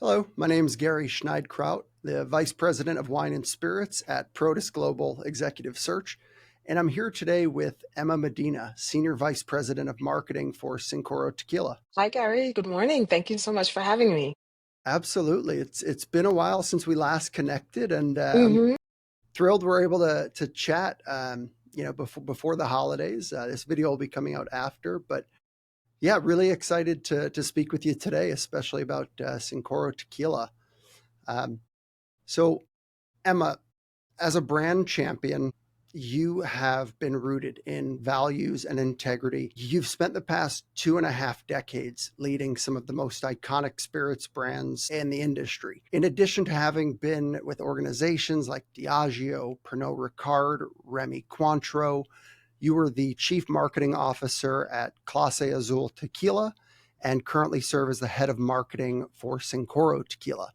Hello, my name is Gary Schneidkraut, the Vice President of Wine and Spirits at Protis Global Executive Search, and I'm here today with Emma Medina, Senior Vice President of Marketing for Cincoro Tequila. Hi, Gary. Good morning. Thank you so much for having me. Absolutely, it's been a while since we last connected, and I'm hmm thrilled we're able to chat. Before the holidays. This video will be coming out after, but yeah, really excited to speak with you today, especially about Cincoro Tequila. Um, so Emma, as a brand champion, you have been rooted in values and integrity. You've spent the past 2.5 decades leading some of the most iconic spirits brands in the industry. In addition to having been with organizations like Diageo, Pernod Ricard, Remy Cointreau, you were the chief marketing officer at Clase Azul Tequila and currently serve as the head of marketing for Cincoro Tequila.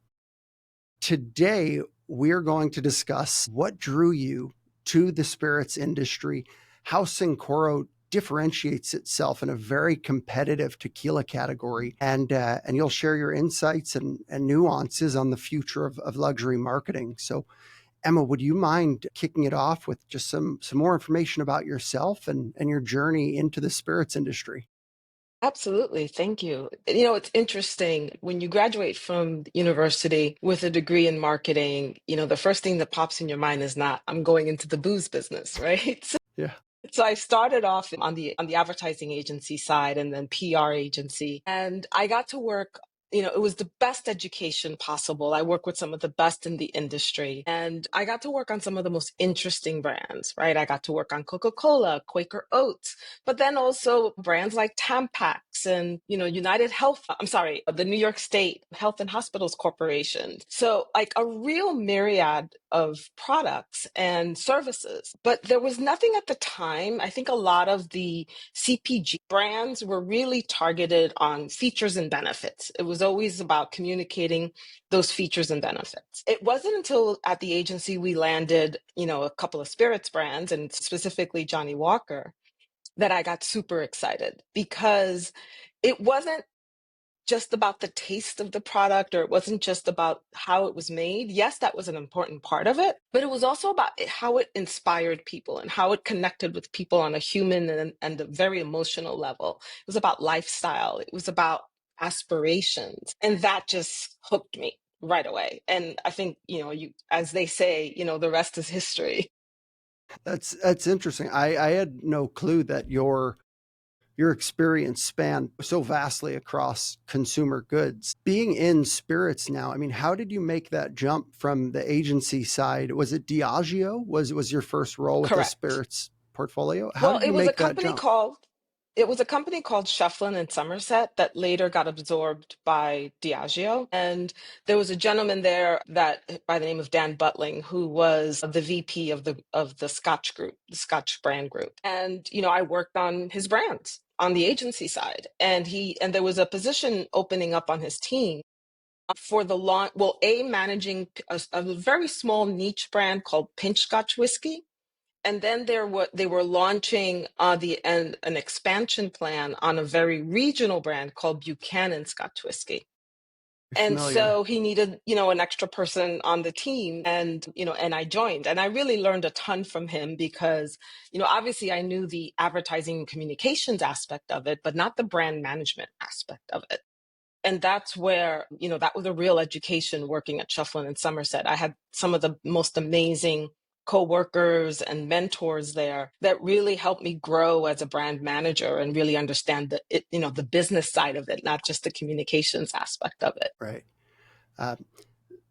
Today, we're going to discuss what drew you to the spirits industry, how Cincoro differentiates itself in a very competitive tequila category, and you'll share your insights and nuances on the future of luxury marketing. So, Emma, would you mind kicking it off with just some more information about yourself and your journey into the spirits industry? Absolutely. Thank you. It's interesting when you graduate from university with a degree in marketing, the first thing that pops in your mind is not, I'm going into the booze business, right? Yeah. So I started off on the advertising agency side and then PR agency. And I got to work, it was the best education possible. I work with some of the best in the industry. And I got to work on some of the most interesting brands, right? I got to work on Coca-Cola, Quaker Oats, but then also brands like Tampax and, United Health, I'm sorry, the New York State Health and Hospitals Corporation. So like a real myriad of products and services. But there was nothing at the time. I think a lot of the CPG brands were really targeted on features and benefits. It was always about communicating those features and benefits. It wasn't until at the agency we landed, a couple of spirits brands and specifically Johnny Walker that I got super excited because it wasn't just about the taste of the product or it wasn't just about how it was made. Yes, that was an important part of it, but it was also about how it inspired people and how it connected with people on a human and a very emotional level. It was about lifestyle. It was about aspirations. And that just hooked me right away. And I think, as they say, the rest is history. That's interesting. I had no clue that your experience spanned so vastly across consumer goods. Being in spirits now, I mean, how did you make that jump from the agency side? Was it Diageo? Was your first role with the Correct. spirits portfolio? How Well, did you make that jump? it was a company called Shefflin and Somerset that later got absorbed by Diageo. And there was a gentleman there that by the name of Dan Butling, who was the VP of the Scotch group, the Scotch brand group. And, I worked on his brands on the agency side. And there was a position opening up on his team for the launch, well, managing a very small niche brand called Pinch Scotch whiskey, and then they were launching an expansion plan on a very regional brand called Buchanan Scotch whiskey. And Familiar. so he needed, an extra person on the team, and I joined, and I really learned a ton from him because, obviously I knew the advertising and communications aspect of it, but not the brand management aspect of it. And that's where, that was a real education working at Shufflin and Somerset. I had some of the most amazing co-workers and mentors there that really helped me grow as a brand manager and really understand the business side of it, not just the communications aspect of it. Right. Uh,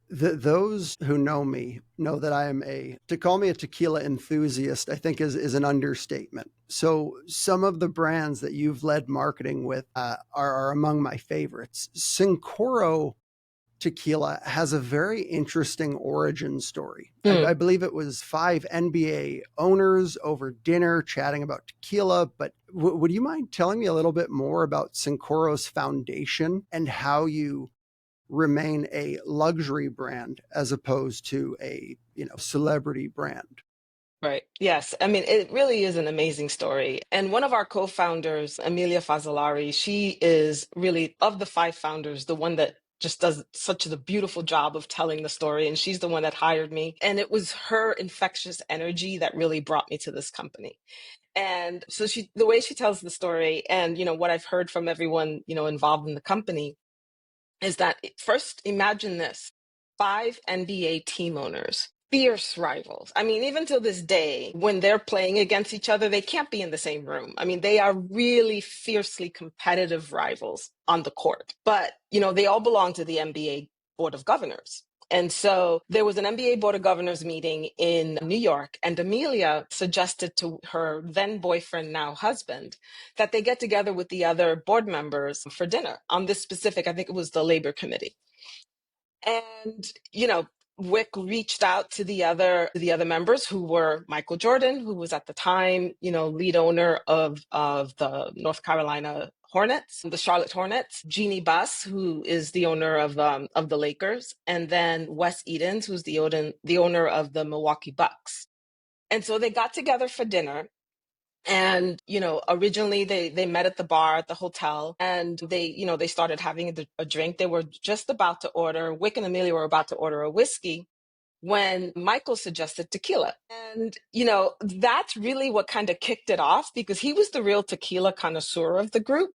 those who know me know that to call me a tequila enthusiast, I think is an understatement. So some of the brands that you've led marketing with are among my favorites. Cincoro Tequila has a very interesting origin story. Hmm. I believe it was 5 NBA owners over dinner chatting about tequila. But would you mind telling me a little bit more about Cincoro's foundation and how you remain a luxury brand as opposed to a celebrity brand? Right. Yes. I mean, it really is an amazing story. And one of our co-founders, Amelia Fazzolari, she is really, of the five founders, the one that just does such a beautiful job of telling the story. And she's the one that hired me. And it was her infectious energy that really brought me to this company. And so the way she tells the story and, what I've heard from everyone, involved in the company is that first imagine this, 5 NBA team owners, fierce rivals. I mean, even till this day, when they're playing against each other, they can't be in the same room. I mean, they are really fiercely competitive rivals on the court. But, they all belong to the NBA Board of Governors. And so there was an NBA Board of Governors meeting in New York, and Amelia suggested to her then boyfriend, now husband, that they get together with the other board members for dinner on this specific, I think it was the Labor Committee. And, Wick reached out to the other members, who were Michael Jordan, who was at the time, lead owner of the North Carolina Hornets, the Charlotte Hornets, Jeannie Buss, who is the owner of the Lakers, and then Wes Edens, who's the owner of the Milwaukee Bucks. And so they got together for dinner. And, originally they met at the bar at the hotel, and they started having a drink. They were just about to order, Wick and Amelia were about to order a whiskey when Michael suggested tequila. And, that's really what kind of kicked it off, because he was the real tequila connoisseur of the group.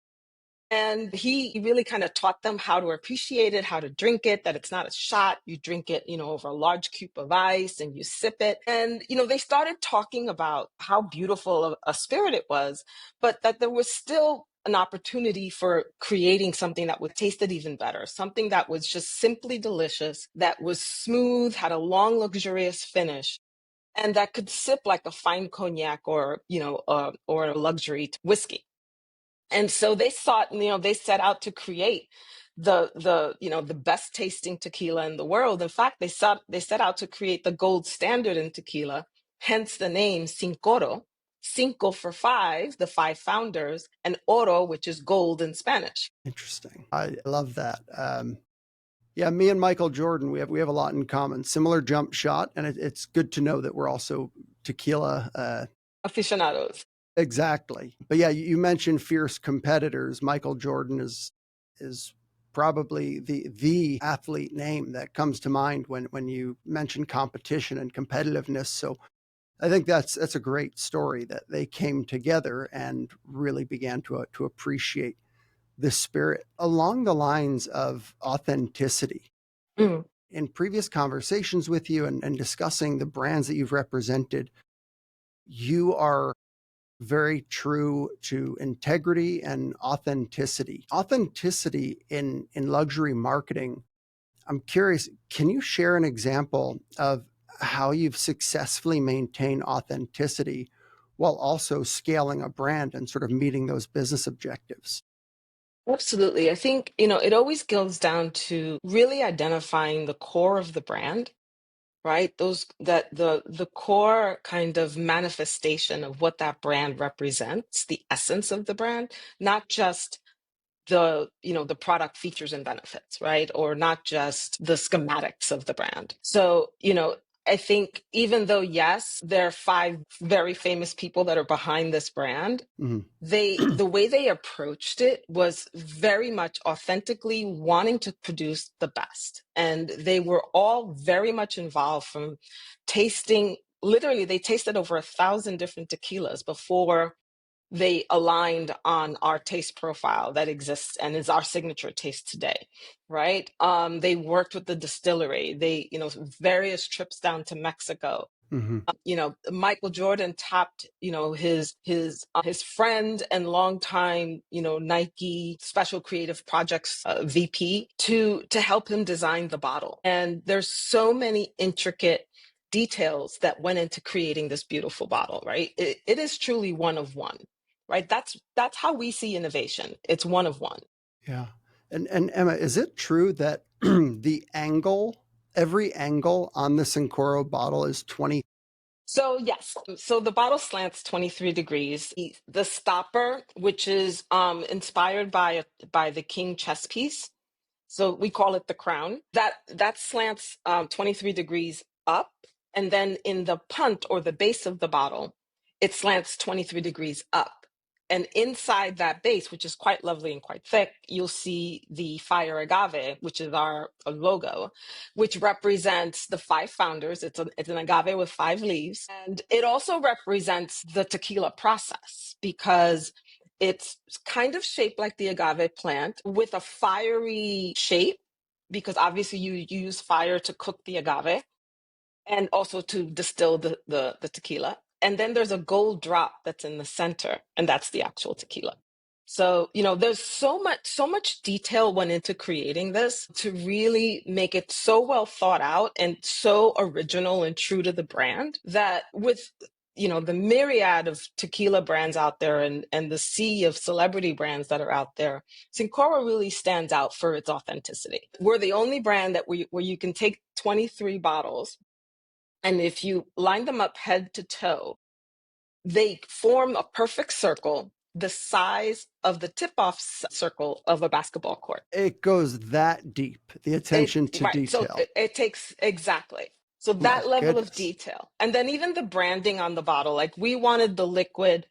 And he really kind of taught them how to appreciate it, how to drink it, that it's not a shot. You drink it, over a large cube of ice and you sip it. And, they started talking about how beautiful a spirit it was, but that there was still an opportunity for creating something that would taste it even better, something that was just simply delicious, that was smooth, had a long, luxurious finish, and that could sip like a fine cognac or, or a luxury whiskey. And so they they set out to create the best tasting tequila in the world. In fact, they set out to create the gold standard in tequila, hence the name Cincoro. Cinco for 5, the 5 founders, and oro, which is gold in Spanish. Interesting. I love that. Yeah, me and Michael Jordan, we have a lot in common. Similar jump shot, and it's good to know that we're also tequila Aficionados. Exactly. But yeah, you mentioned fierce competitors. Michael Jordan is probably the athlete name that comes to mind when you mention competition and competitiveness. So I think that's a great story that they came together and really began to appreciate the spirit along the lines of authenticity. Mm. In previous conversations with you and discussing the brands that you've represented, you are very true to integrity and authenticity. Authenticity in luxury marketing. I'm curious, can you share an example of how you've successfully maintained authenticity while also scaling a brand and sort of meeting those business objectives? Absolutely. I think, it always goes down to really identifying the core of the brand, right? Those that the core kind of manifestation of what that brand represents, the essence of the brand, not just the product features and benefits, right? Or not just the schematics of the brand. So, I think even though, yes, there are 5 very famous people that are behind this brand, Mm-hmm. the way they approached it was very much authentically wanting to produce the best. And they were all very much involved from tasting, literally they tasted over 1,000 different tequilas before they aligned on our taste profile that exists and is our signature taste today, right? They worked with the distillery. They, various trips down to Mexico. Mm-hmm. Michael Jordan tapped, his friend and longtime, Nike Special Creative Projects VP to help him design the bottle. And there's so many intricate details that went into creating this beautiful bottle, right? It is truly one of one, right? That's how we see innovation. It's one of one. Yeah. And Emma, is it true that every angle on the Cincoro bottle is 20? So yes, so the bottle slants 23 degrees. The stopper, which is inspired by the king chess piece, so we call it the crown. That slants 23 degrees up, and then in the punt or the base of the bottle, it slants 23 degrees up. And inside that base, which is quite lovely and quite thick, you'll see the fire agave, which is our logo, which represents the five founders. It's an agave with five leaves. And it also represents the tequila process because it's kind of shaped like the agave plant with a fiery shape, because obviously you use fire to cook the agave and also to distill the tequila. And then there's a gold drop that's in the center, and that's the actual tequila. So, there's so much detail went into creating this to really make it so well thought out and so original and true to the brand that with the myriad of tequila brands out there and the sea of celebrity brands that are out there, Cincoro really stands out for its authenticity. We're the only brand where you can take 23 bottles, and if you line them up head to toe, they form a perfect circle the size of the tip-off circle of a basketball court. It goes that deep, the attention to Right. So detail. it takes exactly. So My that level of goodness. detail. And then even the branding on the bottle, like we wanted the liquid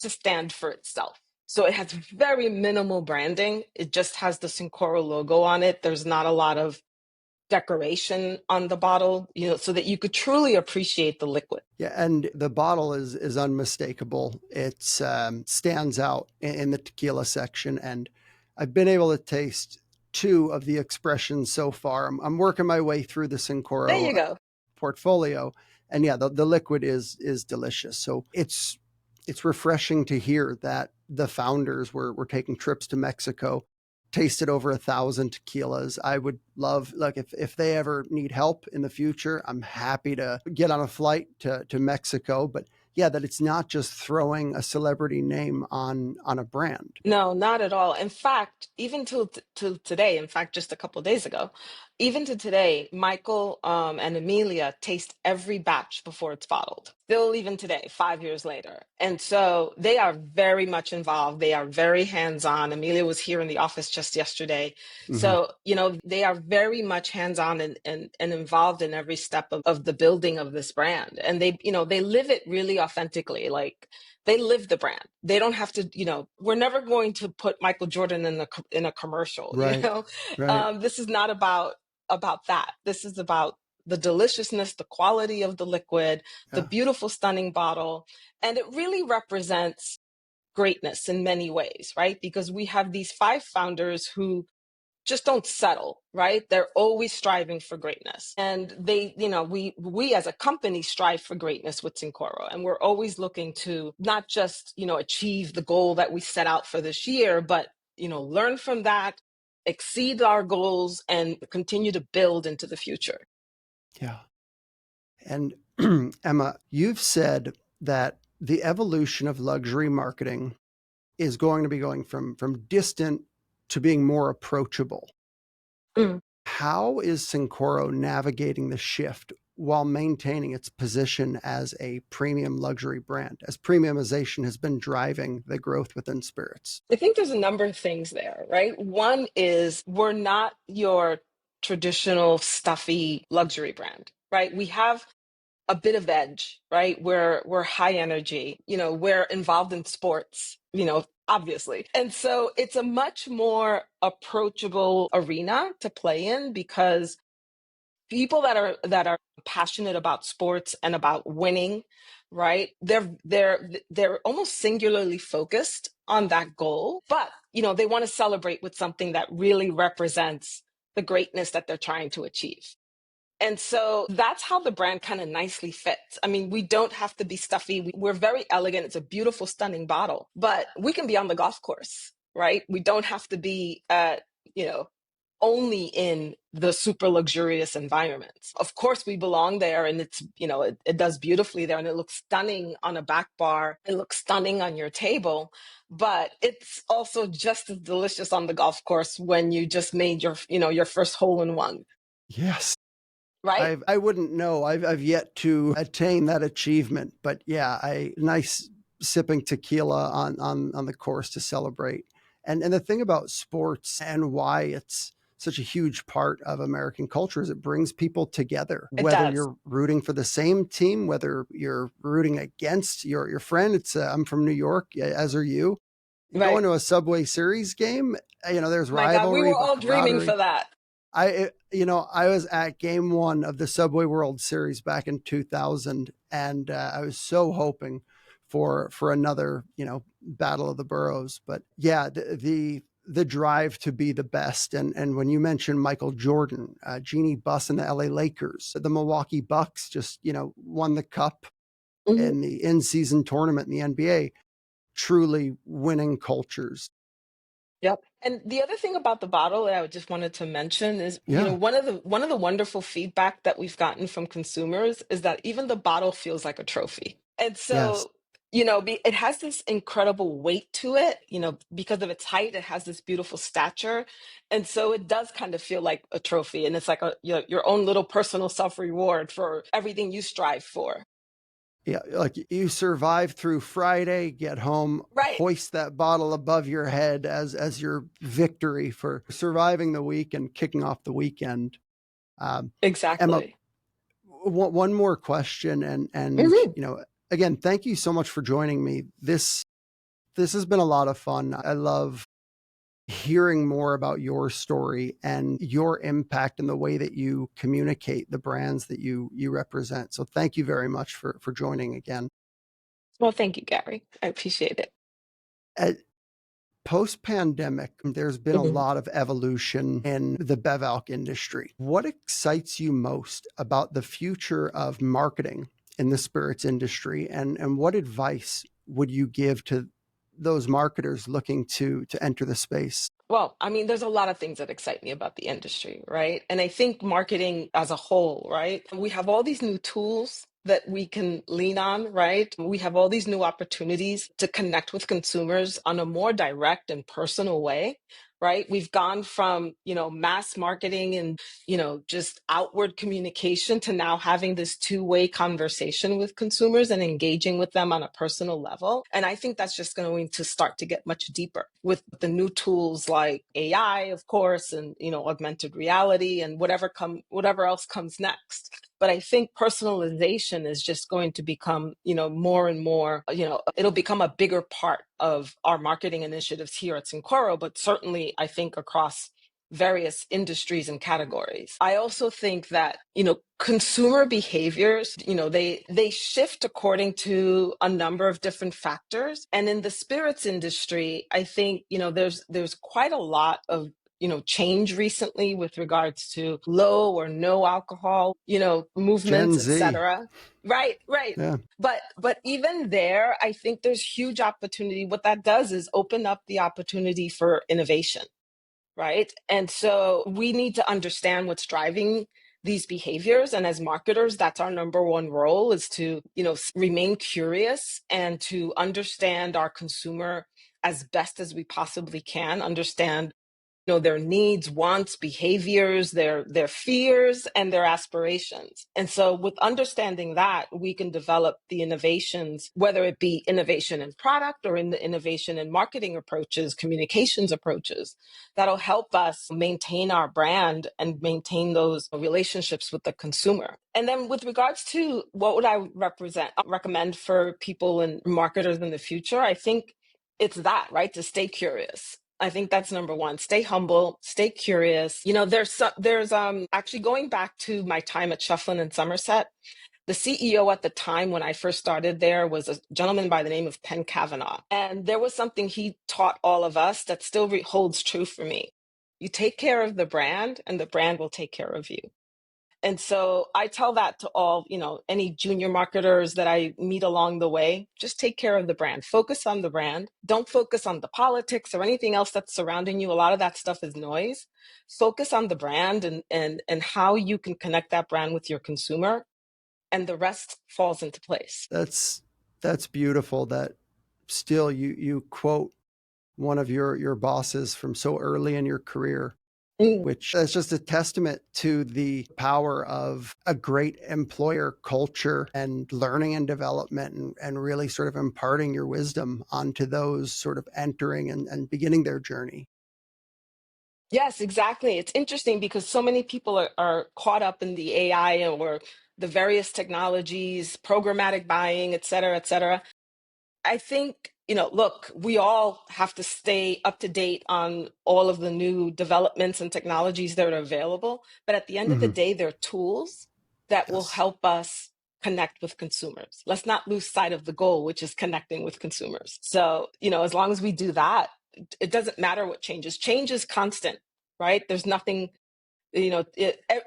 to stand for itself. So it has very minimal branding. It just has the Cincoro logo on it. There's not a lot of decoration on the bottle, so that you could truly appreciate the liquid. Yeah, and the bottle is unmistakable. It stands out in the tequila section, and I've been able to taste two of the expressions so far. I'm working my way through the There Cincoro you go. portfolio, and yeah, the liquid is delicious. So it's refreshing to hear that the founders were taking trips to Mexico, tasted over 1,000 tequilas. I would love, like, if they ever need help in the future, I'm happy to get on a flight to Mexico. But yeah, that it's not just throwing a celebrity name on a brand. No, not at all. In fact, even till today, in fact, just a couple of days ago, even to today, Michael and Amelia taste every batch before it's bottled. Still, even today, 5 years later. And so they are very much involved. They are very hands-on. Amelia was here in the office just yesterday. Mm-hmm. So, they are very much hands-on and involved in every step of the building of this brand. And they live it really authentically. Like, they live the brand. They don't have to, we're never going to put Michael Jordan in a commercial, Right, right. This is not about that. This is about the deliciousness, the quality of the liquid, the Yeah. beautiful, stunning bottle. And it really represents greatness in many ways, right? Because we have these five founders who just don't settle, right? They're always striving for greatness. And we as a company strive for greatness with Cincoro. And we're always looking to not just, achieve the goal that we set out for this year, but, learn from that, exceed our goals, and continue to build into the future. Yeah. And Emma, you've said that the evolution of luxury marketing is going to be going from distant to being more approachable. Mm. How is Cincoro navigating the shift while maintaining its position as a premium luxury brand, as premiumization has been driving the growth within spirits? I think there's a number of things there, right? One is we're not your traditional stuffy luxury brand, right? We have a bit of edge, right? We're high energy, we're involved in sports, obviously. And so it's a much more approachable arena to play in because people that are passionate about sports and about winning, right? They're almost singularly focused on that goal, but they want to celebrate with something that really represents the greatness that they're trying to achieve. And so that's how the brand kind of nicely fits. I mean, we don't have to be stuffy. We're very elegant. It's a beautiful, stunning bottle, but we can be on the golf course, right? We don't have to be, you know, only in the super luxurious environments. Of course, we belong there, and it's, it does beautifully there, and it looks stunning on a back bar. It looks stunning on your table, but it's also just as delicious on the golf course when you just made your first hole in one, Yes. right? I wouldn't know. I've yet to attain that achievement, but yeah, I nice sipping tequila on the course to celebrate. And the thing about sports and why it's such a huge part of American culture is it brings people together, It whether does. you're rooting for the same team, whether you're rooting against your friend. It's I'm from New York, as are you. You go Right. into a Subway Series game, there's My God, we rivalry, were but all dreaming camaraderie. for that. I was at game one of the Subway World Series back in 2000, and I was so hoping for another, battle of the boroughs. But yeah, the drive to be the best, and when you mentioned Michael Jordan, Jeannie Buss and the LA Lakers, the Milwaukee Bucks just won the cup Mhm. in the in season tournament in the NBA. Truly winning cultures. Yep. And the other thing about the bottle that I just wanted to mention is, Yeah. one of the wonderful feedback that we've gotten from consumers is that even the bottle feels like a trophy. And Yes. so, it has this incredible weight to it, because of its height, it has this beautiful stature. And so it does kind of feel like a trophy. And it's like your own little personal self-reward for everything you strive for. Yeah, like you survive through Friday, get home, Right. hoist that bottle above your head as your victory for surviving the week and kicking off the weekend. Um, Emma, Exactly. one more question, and Mhm. again, thank you so much for joining me. This has been a lot of fun. I love hearing more about your story and your impact and the way that you communicate the brands that you represent. So thank you very much for joining again. Well, thank you, Gary. I appreciate it. At post pandemic, there's been a Mhm. lot of evolution in the bev alc industry. What excites you most about the future of marketing in the spirits industry, and what advice would you give to those marketers looking to enter the space? Well, I mean, there's a lot of things that excite me about the industry, right? And I think marketing as a whole, right? We have all these new tools that we can lean on, right? We have all these new opportunities to connect with consumers on a more direct and personal way, right? We've gone from, mass marketing and, just outward communication to now having this two-way conversation with consumers and engaging with them on a personal level. And I think that's just going to start to get much deeper with the new tools like AI, of course, and augmented reality and whatever else comes next. But I think personalization is just going to become, more and more, it'll become a bigger part of our marketing initiatives here at Cincoro, but certainly I think across various industries and categories. I also think that, consumer behaviors, they shift according to a number of different factors. And in the spirits industry, I think, there's quite a lot of change recently with regards to low or no alcohol, movements, Gen Z. etc. Right, right. Yeah. But even there, I think there's huge opportunity. What that does is open up the opportunity for innovation, right? And so we need to understand what's driving these behaviors. And as marketers, that's our number one role, is to, remain curious and to understand our consumer as best as we possibly can, understand their needs, wants, behaviors, their fears, and their aspirations. And so with understanding that, we can develop the innovations, whether it be innovation in product or in the innovation in marketing approaches, communications approaches, that'll help us maintain our brand and maintain those relationships with the consumer. And then with regards to what would I recommend for people and marketers in the future, I think it's that, right? To stay curious. I think that's number one. Stay humble, stay curious. There's actually, going back to my time at Shufflin and Somerset, the CEO at the time when I first started there was a gentleman by the name of Penn Kavanaugh. And there was something he taught all of us that still holds true for me. You take care of the brand and the brand will take care of you. And so I tell that to all, any junior marketers that I meet along the way. Just take care of the brand. Focus on the brand. Don't focus on the politics or anything else that's surrounding you. A lot of that stuff is noise. Focus on the brand and how you can connect that brand with your consumer, and the rest falls into place. That's that's beautiful that still you quote one of your bosses from so early in your career, Mm. which is just a testament to the power of a great employer culture and learning and development, and really sort of imparting your wisdom onto those sort of entering and beginning their journey. Yes, exactly. It's interesting because so many people are caught up in the AI or the various technologies, programmatic buying, et cetera, et cetera. I think, look, we all have to stay up to date on all of the new developments and technologies that are available. But at the end of the Hmm. day, they're tools that will Yes. help us connect with consumers. Let's not lose sight of the goal, which is connecting with consumers. So, as long as we do that, it doesn't matter what changes. Change is constant, right? There's nothing,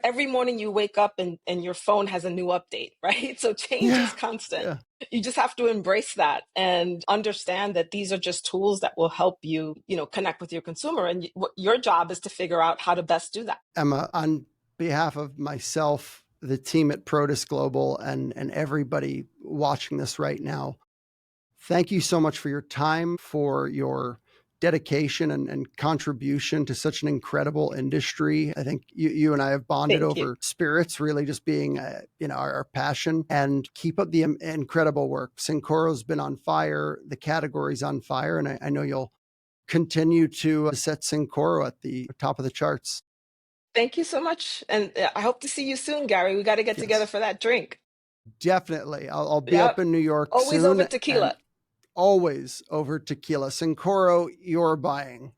every morning you wake up and your phone has a new update, right? So change is Yeah. constant. Yeah. You just have to embrace that and understand that these are just tools that will help you, connect with your consumer. And your job is to figure out how to best do that. Emma, on behalf of myself, the team at Protis Global, and everybody watching this right now, thank you so much for your time, for your dedication and contribution to such an incredible industry. I think you and I have bonded Thank you. over spirits, really just being, our passion. And keep up the incredible work. Cincoro's been on fire. The category's on fire. And I know you'll continue to set Cincoro at the top of the charts. Thank you so much. And I hope to see you soon, Gary. We got to get together Yes, for that drink. definitely. I'll be Yep. up in New York Always over soon, and tequila. always over tequila. Cincoro, you're buying.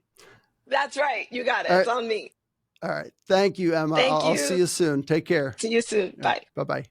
That's right. You got it. All It's right. on me. All right. Thank you, Emma. Thank I'll see you. you soon. Take care. See you soon. All right. Bye. Bye bye.